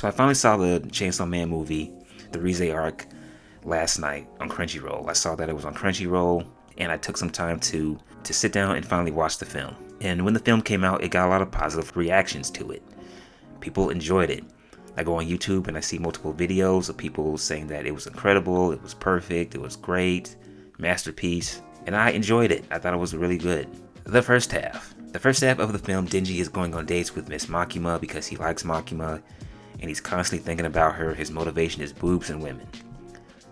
So I finally saw the Chainsaw Man movie, the Rize arc, last night on Crunchyroll. I saw that it was on Crunchyroll, and I took some time to sit down and finally watch the film. And when the film came out, it got a lot of positive reactions to it. People enjoyed it. I go on YouTube and I see multiple videos of people saying that it was incredible, it was perfect, it was great, masterpiece, and I enjoyed it. I thought it was really good. The first half of the film, Denji is going on dates with Miss Makima because he likes Makima, and he's constantly thinking about her. His motivation is boobs and women.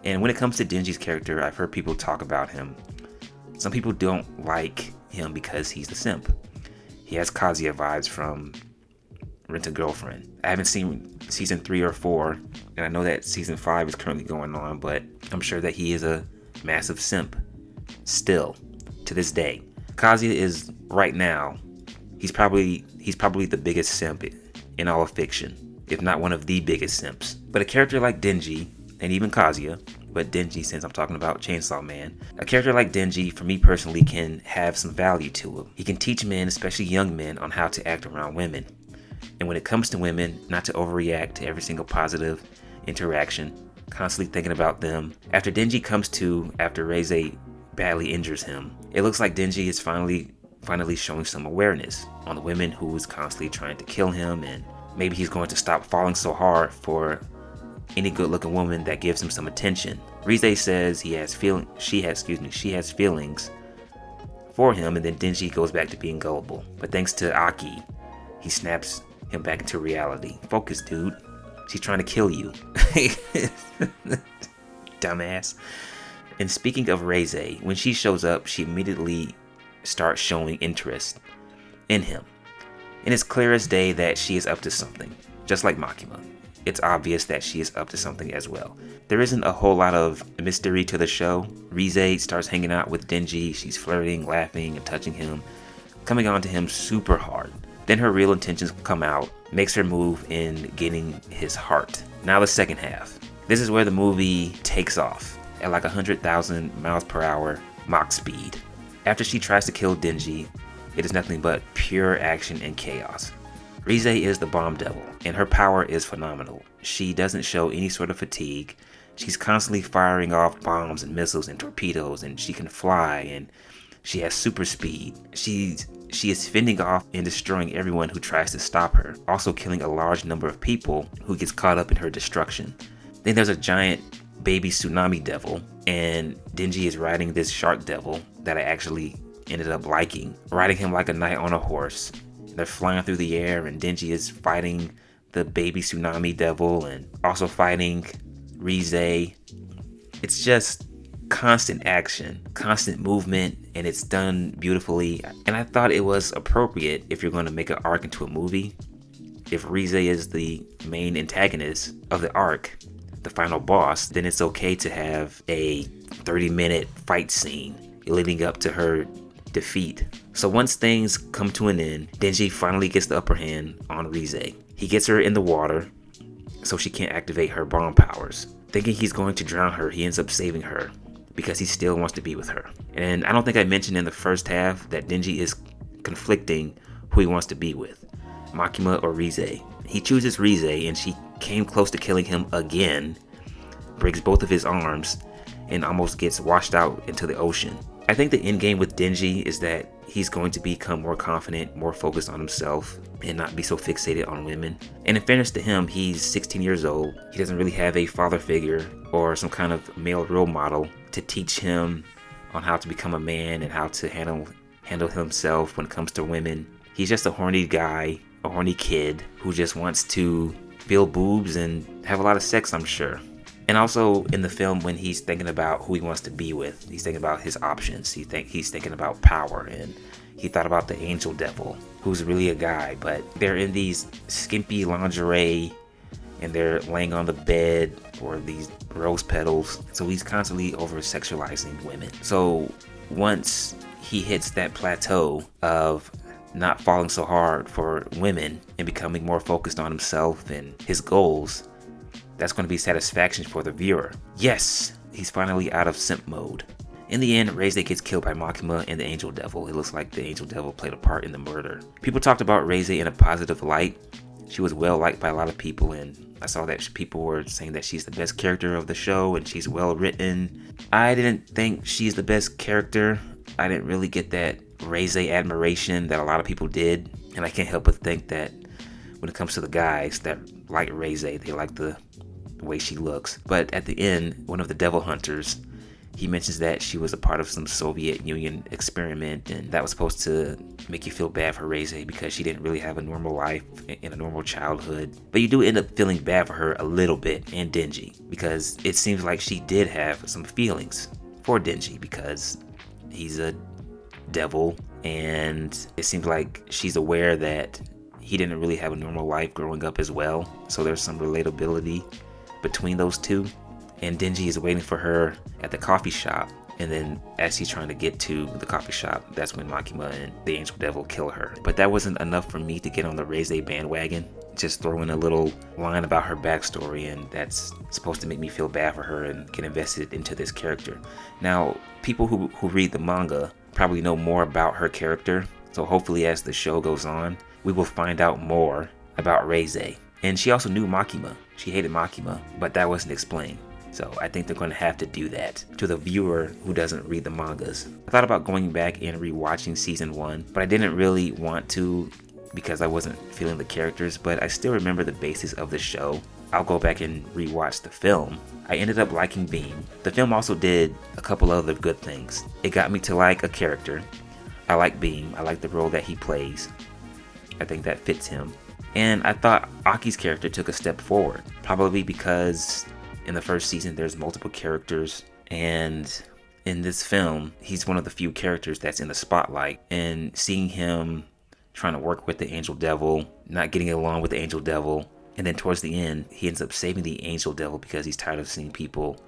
And when it comes to Denji's character, I've heard people talk about him. Some people don't like him because he's the simp. He has Kazuya vibes from Rent a Girlfriend. I haven't seen season 3 or 4, and I know that season 5 is currently going on, but I'm sure that he is a massive simp still to this day. Kazuya is right now, he's probably the biggest simp in all of fiction, if not one of the biggest simps. But a character like Denji, and even Kazuya, but Denji since I'm talking about Chainsaw Man, a character like Denji, for me personally, can have some value to him. He can teach men, especially young men, on how to act around women. And when it comes to women, not to overreact to every single positive interaction, constantly thinking about them. After Denji comes to, after Rize badly injures him, it looks like Denji is finally showing some awareness on the women who is constantly trying to kill him, and maybe he's going to stop falling so hard for any good-looking woman that gives him some attention. Rize says she has feelings for him, and then Denji goes back to being gullible. But thanks to Aki, he snaps him back into reality. Focus, dude. She's trying to kill you. Dumbass. And speaking of Rize, when she shows up, she immediately starts showing interest in him. And it's clear as day that she is up to something, just like Makima. It's obvious that she is up to something as well. There isn't a whole lot of mystery to the show. Rize starts hanging out with Denji. She's flirting, laughing, and touching him, coming on to him super hard. Then her real intentions come out, makes her move in getting his heart. Now the second half. This is where the movie takes off at like 100,000 miles per hour Mach speed. After she tries to kill Denji, it is nothing but pure action and chaos. Rize is the bomb devil, and her power is phenomenal. She doesn't show any sort of fatigue. She's constantly firing off bombs and missiles and torpedoes, and she can fly, and she has super speed. She is fending off and destroying everyone who tries to stop her, also killing a large number of people who gets caught up in her destruction. Then there's a giant baby tsunami devil, and Denji is riding this shark devil that I actually ended up liking. Riding him like a knight on a horse. They're flying through the air, and Denji is fighting the baby tsunami devil and also fighting Rize. It's just constant action, constant movement, and it's done beautifully. And I thought it was appropriate, if you're going to make an arc into a movie, if Rize is the main antagonist of the arc, the final boss, then it's okay to have a 30-minute fight scene leading up to her defeat. So once things come to an end, Denji finally gets the upper hand on Rize. He gets her in the water so she can't activate her bomb powers. Thinking he's going to drown her, he ends up saving her because he still wants to be with her. And I don't think I mentioned in the first half that Denji is conflicting who he wants to be with, Makima or Rize. He chooses Rize, and she came close to killing him again, breaks both of his arms, and almost gets washed out into the ocean. I think the end game with Denji is that he's going to become more confident, more focused on himself, and not be so fixated on women. And in fairness to him, he's 16 years old. He doesn't really have a father figure or some kind of male role model to teach him on how to become a man and how to handle himself when it comes to women. He's just a horny guy, a horny kid who just wants to feel boobs and have a lot of sex, I'm sure. And also in the film, when he's thinking about who he wants to be with, he's thinking about his options. He's thinking about power, and he thought about the angel devil, who's really a guy, but they're in these skimpy lingerie and they're laying on the bed or these rose petals. So he's constantly over-sexualizing women. So once he hits that plateau of not falling so hard for women and becoming more focused on himself and his goals, that's going to be satisfaction for the viewer. Yes, he's finally out of simp mode. In the end, Rize gets killed by Makima and the Angel Devil. It looks like the Angel Devil played a part in the murder. People talked about Rize in a positive light. She was well liked by a lot of people, and I saw that people were saying that she's the best character of the show and she's well written. I didn't think she's the best character. I didn't really get that Reze admiration that a lot of people did, and I can't help but think that when it comes to the guys that like Reze, they like the way she looks. But at the end, one of the devil hunters, he mentions that she was a part of some Soviet Union experiment, and that was supposed to make you feel bad for Reze because she didn't really have a normal life and a normal childhood. But you do end up feeling bad for her a little bit, and Denji, because it seems like she did have some feelings for Denji because he's a devil, and it seems like she's aware that he didn't really have a normal life growing up as well. So there's some relatability between those two. And Denji is waiting for her at the coffee shop, and then as she's trying to get to the coffee shop, that's when Makima and the Angel Devil kill her. But that wasn't enough for me to get on the Reze bandwagon. Just throw in a little line about her backstory, and that's supposed to make me feel bad for her and get invested into this character. Now, people who read the manga probably know more about her character, so hopefully as the show goes on, we will find out more about Reze. And she also knew Makima. She hated Makima, but that wasn't explained. So I think they're going to have to do that to the viewer who doesn't read the mangas. I thought about going back and rewatching season 1, but I didn't really want to because I wasn't feeling the characters, but I still remember the basis of the show. I'll go back and rewatch the film. I ended up liking Beam. The film also did a couple other good things. It got me to like a character. I like Beam. I like the role that he plays. I think that fits him. And I thought Aki's character took a step forward, probably because in the first season there's multiple characters, and in this film he's one of the few characters that's in the spotlight. And seeing him trying to work with the Angel Devil, not getting along with the Angel Devil, and then towards the end he ends up saving the Angel Devil because he's tired of seeing people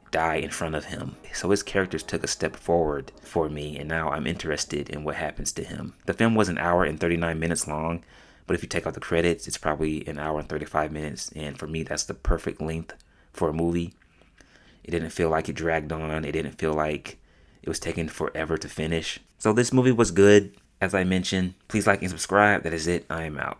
die in front of him. So his characters took a step forward for me, and now I'm interested in what happens to him. The film was an hour and 39 minutes long, but if you take out the credits, it's probably an hour and 35 minutes, and for me that's the perfect length for a movie. It didn't feel like it dragged on. It didn't feel like it was taking forever to finish. So this movie was good. As I mentioned, please like and subscribe. That is it. I am out.